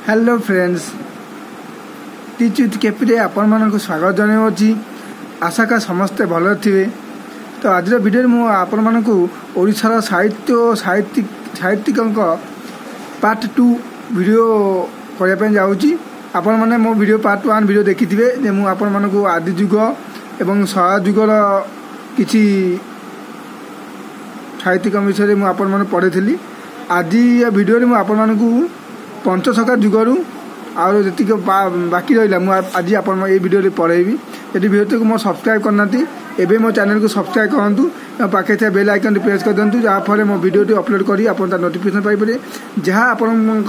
Hello friends teach with KP आपण मानक स्वागत जनाऊँगी। आशा का समस्ते भल थे। तो आज वीडियो मु आपण मानक ओडिशार साहित्यिक पार्ट 2 वीडियो करने जाऊँगी। आपण मैंने मो वीडियो पार्ट 1 वीडियो देखी थे मु आपण मानक आदि जुग एवं सहयुगर किछि साहित्यिक विषय में आपण मैंने पढ़ी। आज वीडियो में आपण मानक पंचशखा जुगरू आउ जी बाकी रहा आज आप वीडियो पढ़ेबी। यदि वीडियो को मो सब्सक्राइब करना एवं मो चैनल को सब्सक्राइब करूँ पाखे थे बेल आइकन प्रेस कर दिंतु जहाँफल मो वीडियो अपलोड करी आप नोटिफिकेशन पाइपर जहाँ आपण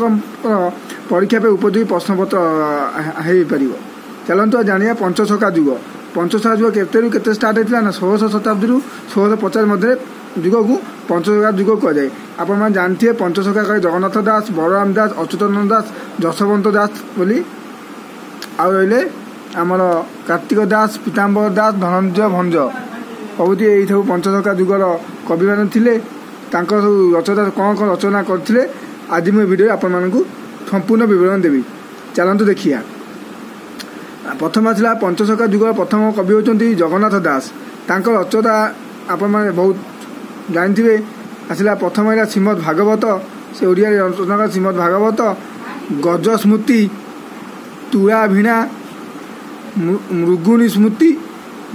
परीक्षा पे उपयोगी प्रश्नपत्र हो पार। चलते जानिया पंचशखा जुग केते स्टार्ट होता ना 1600 शताब्दी 1650 मध्य जुग को पंचशखा जुग कहुए। आपण मैंने जानते पंचशखा कहे जगन्नाथ दास, बलराम दास, अच्युतानंद दास, जशवंत दास बोली आउ रही आमर कार्तिक दास, पीताम्बर दास, धनंजय भंज प्रभृति यही सब पंचशखा जुगर कवि मैंने थे। सब रचना कौन कौन रचना करते आज मुझे वीडियो आपण मानक संपूर्ण विवरण देवी। चलते देखिया। प्रथम आसला पंचशखा जुगर प्रथम कवि होती जगन्नाथ दास। रचना आपण मैंने बहुत जानते। आसला प्रथम है श्रीमद भागवत से ओडिया रचना श्रीमद भागवत, गज स्मृति, तुला वीणा, मृगुणी स्मृति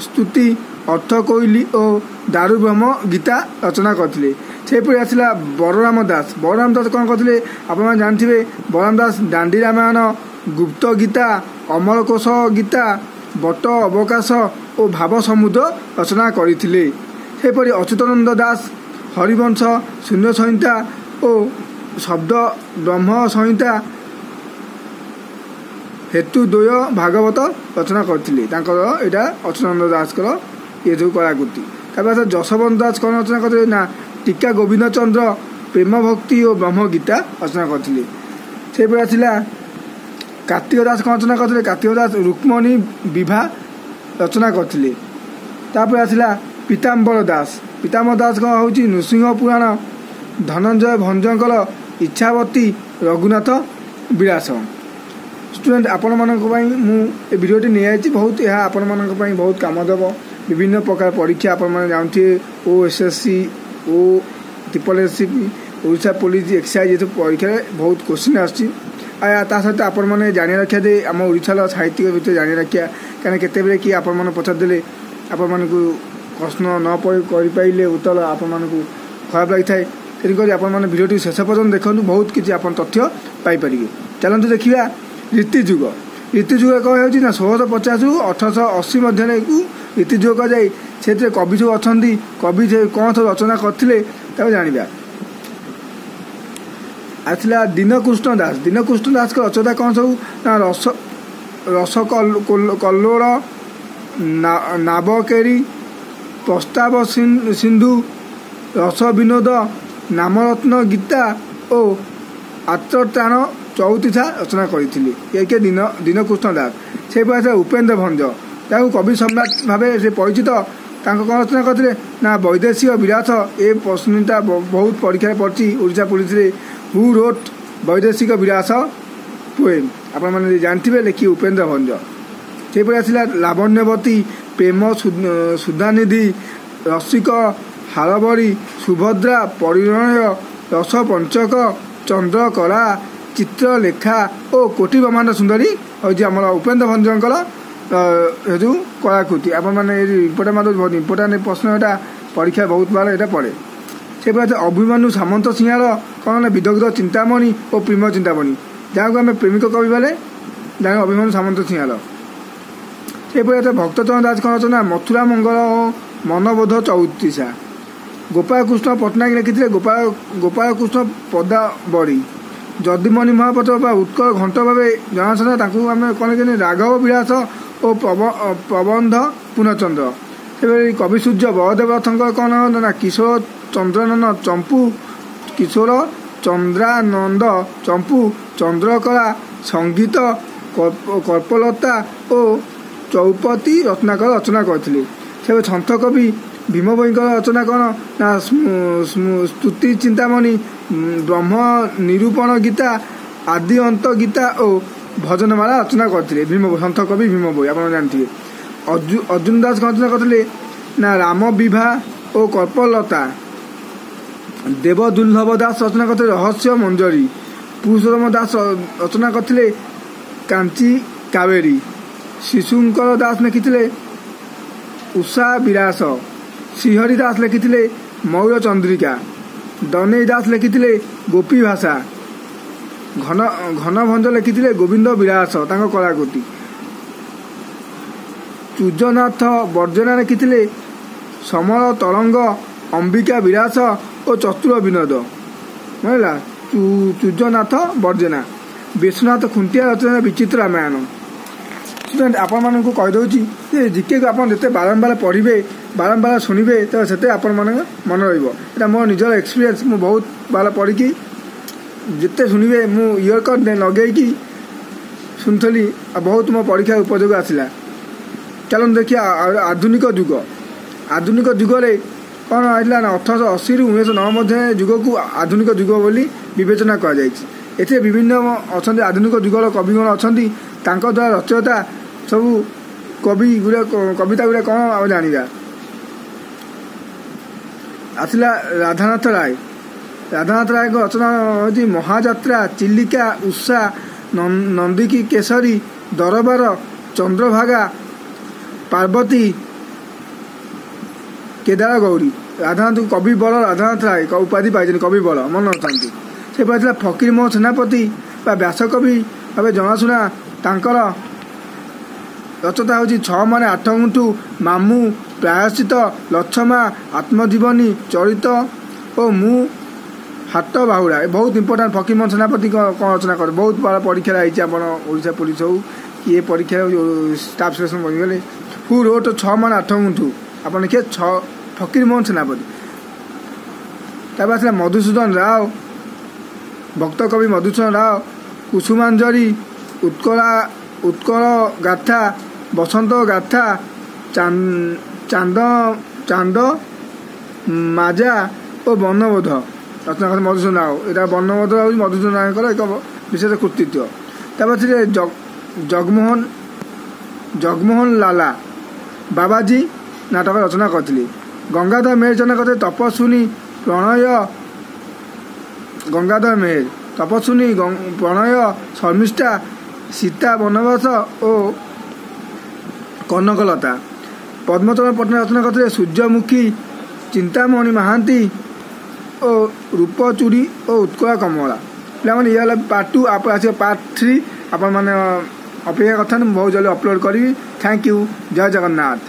स्तुति, अर्थ कोइली और दारु ब्रह्म गीता रचना करते। सेपरी आसला बलराम दास। बलराम दास कौन करते आप जानते। बलराम दास दांडी रामायण, गुप्त गीता, अमरकोश गीता, बट अवकाश और भाव समुद्र रचना करते। सेपरी अच्युतानंद दास हरिवंश, शून्य संहिता और शब्द ब्रह्म संहिता, हेतु द्वय भागवत रचना करते। यहाँ अच्युतानंद दास ये जो कलाकृति। तापर जशवंत दास कौन रचना करते ना टीका गोविंद चंद्र, प्रेम भक्ति और ब्रह्म गीता रचना करते। से आसला कार्तिक दास कौन रचना करते। कार्तिक दास रुक्मणी विवाह रचना करते। तापर आसला पीताम्बर दास। पीताम्बर दास कौन हूँ नृसिंह पुराण, धनंजय भंजकर इच्छावती, रघुनाथ विलास। स्टूडेंट आपण मानक मुझे वीडियोटी नहीं बहुत यह आपण मानक बहुत काम देव। विभिन्न प्रकार परीक्षा आपण मैंने जानते OSSC, OSSC, Odisha police excise ये परीक्षा बहुत क्वेश्चन आसा सहित आपण मैंने जानी रखा दे आम ओडिशार साहित्य भितर जानी रखा कहीं केते किए आपण मैंने पचारदे आपण मानक प्रश्न न पारे उत्तर आपण मानक खराब लगी थाए। तेणुक आपण मैंने वीडियो शेष पर्यटन देखूँ बहुत किसी आप तथ्य पाइपर। चलते देखा रीतिजुग। रीतिजुग कौन हो 1650 रु 1880 मध्य रीतिजुग कह जाए। से कवि सब अच्छा कवि कौन सब रचना करते जाना। आसला दीनकृष्ण दास। दीनकृष्ण दास का रचना कौन सब ना रस कल्लोल, नाबकेरी, प्रस्ताव सिंधु, रस विनोद, नामरत्न गीता और आत्मत्राण चौतीसा रचना करते। ये दीनकृष्ण दास। से उपेन्द्र भंज जहाँ कवि सम्राट भाव से परिचित कौन रचना करते ना वैदेशिक विलास। ये प्रश्नता बहुत परीक्षा पड़ी ओडिशा पुलिस रे। हु रोट वैदेशिक विलास पोएम आपण मैंने जानते लिखी उपेन्द्र भंज। से आसला लावण्यवती, प्रेम सुधानिधि, रसिक, हारबरी, सुभद्रा, परिणय, रस पंचक, चंद्रकला, चित्रलेखा और कोटि ब्रह्मांड सुंदरी हूँ आम उपेन्द्र भंजर जो कलाकृति। आप इम्पोर्टाट बहुत इम्पोर्टाट प्रश्न यहाँ परीक्षा बहुत बार यहाँ पड़े। से अभिमन्यु सामंत सिंहार कौन विदग्ध चिंतामणि और प्रेम चिंतामणि जहाँ को आम प्रेमिक कवि बोले जान अभिमन्यु सामंत सिंहार। से भक्तचरण दास कौन रचना मथुरा मंगल और मनबोध चौतीसा। गोपाल कृष्ण पट्टनायक लिखी गोपाल कृष्ण पदावली। जदुमणि महापात्र उत्कल घंट भाव जनाशुना आम कौन कहते राघव विलास और प्रबंध पूर्णचंद्र। से कवि सूर्य बलदेव रथंकर कौन ना किशोर चंद्रानंद चंपू, किशोर चंद्रानंद चंपू, चंद्रकला, संगीत, कल्पलता और चौपती रत्नाकर रचना करते। से छंत कवि भीम भई रचना कौन ना स्तुति चिंतामणि, ब्रह्म निरूपण गीता ଆଦି ଅନ୍ତ ଗୀତା ଓ ଭଜନମାଳା ରଚନା କରିଥିଲେ। ଭୀମ ସନ୍ଥ କବି ଭୀମ ଭୋଇ ଆପଣ ଜାଣିଥିବେ। ଅର୍ଜୁନ ଦାସ କ'ଣ ରଚନା କରିଥିଲେ ନା ରାମ ବିଭା ଓ କଳ୍ପଲତା। ଦେବଦୁର୍ଲଭ ଦାସ ରଚନା କରିଥିଲେ ରହସ୍ୟ ମଞ୍ଜରୀ। ପୁରୁଷୋତ୍ତମ ଦାସ ରଚନା କରିଥିଲେ କାଞ୍ଚି କାବେରୀ। ଶିଶୁଙ୍କର ଦାସ ଲେଖିଥିଲେ ଉଷା ବିଳାସ। ଶ୍ରୀହରି ଦାସ ଲେଖିଥିଲେ ମୟୂର ଚନ୍ଦ୍ରିକା। ଦନେଇ ଦାସ ଲେଖିଥିଲେ ଗୋପୀ ଭାଷା। ଘନଭଞ୍ଜ ଲେଖିଥିଲେ ଗୋବିନ୍ଦ ବିଳାସ ତାଙ୍କ କଳାକୃତି। ଚୂଜନାଥ ବର୍ଜନା ଲେଖିଥିଲେ ସମର ତରଙ୍ଗ ଅମ୍ବିକା ବିଳାସ ଓ ଚତୁର ବିନୋଦ। ବୁଝିଲା ଚୂଜନାଥ ବର୍ଜନା। ବିଶ୍ୱନାଥ ଖୁଣ୍ଟିଆ ରଚନା ବିଚିତ୍ର ରାମାୟଣ। ଷ୍ଟୁଡେଣ୍ଟ ଆପଣମାନଙ୍କୁ କହିଦେଉଛି ଯେ ଜିକେକୁ ଆପଣ ଯେତେ ବାରମ୍ବାର ପଢ଼ିବେ ବାରମ୍ବାର ଶୁଣିବେ ତ ସେତେ ଆପଣମାନଙ୍କ ମନେ ରହିବ। ଏଇଟା ମୋର ନିଜର ଏକ୍ସପିରିଏନ୍ସ। ମୁଁ ବହୁତ ବାର ପଢ଼ିକି ଯେତେ ଶୁଣିବେ ମୁଁ ଇୟର କଟ୍ ଲଗେଇକି ଶୁଣୁଥିଲି ଆଉ ବହୁତ ମୋ ପରୀକ୍ଷା ଉପଯୋଗ ଆସିଲା। ଚାଲନ୍ତୁ ଦେଖିବା ଆଧୁନିକ ଯୁଗ। ଆଧୁନିକ ଯୁଗରେ କ'ଣ ହେଇଥିଲା ନା 1880ରୁ 1909 ମଧ୍ୟରେ ଯୁଗକୁ ଆଧୁନିକ ଯୁଗ ବୋଲି ବିବେଚନା କରାଯାଇଛି। ଏଥିରେ ବିଭିନ୍ନ ଅଛନ୍ତି ଆଧୁନିକ ଯୁଗର କବିଗଣ ଅଛନ୍ତି। ତାଙ୍କ ଦ୍ୱାରା ରଚୟିତା ସବୁ କବିତା ଗୁଡ଼ା କ'ଣ ଆମେ ଜାଣିବା। ଆସିଲା ରାଧାନାଥ ରାୟ। ରାଧାନାଥ ରାୟଙ୍କ ରଚନା ହେଉଛି ମହାଯାତ୍ରା, ଚିଲିକା, ଉଷା, ନନ୍ଦିକୀ କେଶରୀ, ଦରବାର, ଚନ୍ଦ୍ରଭାଗା, ପାର୍ବତୀ, କେଦାର ଗୌରୀ। ରାଧାନାଥଙ୍କୁ କବି ବଳ ରାଧାନାଥ ରାୟ ଉପାଧି ପାଇଛନ୍ତି କବି ବଳ ମନେ ରଖନ୍ତୁ। ସେ ପାଇଥିଲା ଫକୀର ମୋହନ ସେନାପତି ବା ବ୍ୟାସକବି ଭାବେ ଜଣାଶୁଣା। ତାଙ୍କର ରଚନା ହେଉଛି 6 ମାନେ 8 ଗୁଣ୍ଠୁ, ମାମୁଁ, ପ୍ରାୟଶ୍ଚିତ, ଲଛମା, ଆତ୍ମଜୀବନୀ, ଚରିତ ଓ ମୁଁ ହାଟ ବାହୁଡ଼ା। ବହୁତ ଇମ୍ପୋର୍ଟାଣ୍ଟ। ଫକୀର ମୋହନ ସେନାପତି କ'ଣ ରଚନା କରେ ବହୁତ ବଡ଼ ପରୀକ୍ଷାରେ ହେଇଛି। ଆପଣ ଓଡ଼ିଶା ପୋଲିସ ହଉ କିଏ ପରୀକ୍ଷାରେ ଷ୍ଟାଫ୍ ସିଲେକ୍ସନ୍ ବନିଗଲେ ହୁ ରୋଟ୍ 6 ମାନେ 8 ଗୁଣ୍ଠୁ ଆପଣ ଦେଖିବେ 6 ଫକୀର ମୋହନ ସେନାପତି। ତାପରେ ଆସିଲା ମଧୁସୂଦନ ରାଓ। ଭକ୍ତ କବି ମଧୁସୂଦନ ରାଓ କୁସୁମାଞ୍ଜଳି, ଉତ୍କଳ ଗାଥା, ବସନ୍ତ ଗାଥା, ଚାନ୍ଦ মাজା ଓ ବର୍ଣ୍ଣବୋଧ ରଚନା କଲେ ମଧୁସୂଦନ ରାଓ। ଏଇଟା ବର୍ଣ୍ଣବୋଧ ହେଉଛି ମଧୁସୂଦନ ରାଓଙ୍କର ଏକ ବିଶେଷ କୃତିତ୍ୱ। ତାପରେ ଥିଲେ ଜଗମୋହନ ଲାଲା ବାବାଜୀ ନାଟକ ରଚନା କରିଥିଲେ। ଗଙ୍ଗାଧର ମେହେର ରଚନା କରିଥିଲେ ତପସ୍ୱିନୀ, ପ୍ରଣୟ, ଗଙ୍ଗାଧର ମେହେର ତପସ୍ୱିନୀ, ପ୍ରଣୟ, ଶର୍ମିଷ୍ଠା, ସୀତା ବନବାସ ଓ କନକଲତା। ପଦ୍ମଚରଣ ପଟ୍ଟନାୟକ ରଚନା କରିଥିଲେ ସୂର୍ଯ୍ୟମୁଖୀ, ଚିନ୍ତାମଣି ମହାନ୍ତି ଓ ରୂପଚୁଡ଼ି ଓ ଉତ୍କଳ କମଳା। ପିଲାମାନେ ଇଏ ହେଲା ପାର୍ଟ 2। ଆପଣ ଆସିବ ପାର୍ଟ 3। ଆପଣମାନେ ଅପେକ୍ଷା କରିଥାନ୍ତି। ମୁଁ ବହୁତ ଜଲ୍ଦି ଅପଲୋଡ଼ କରିବି। Thank you. ଜୟ ଜଗନ୍ନାଥ।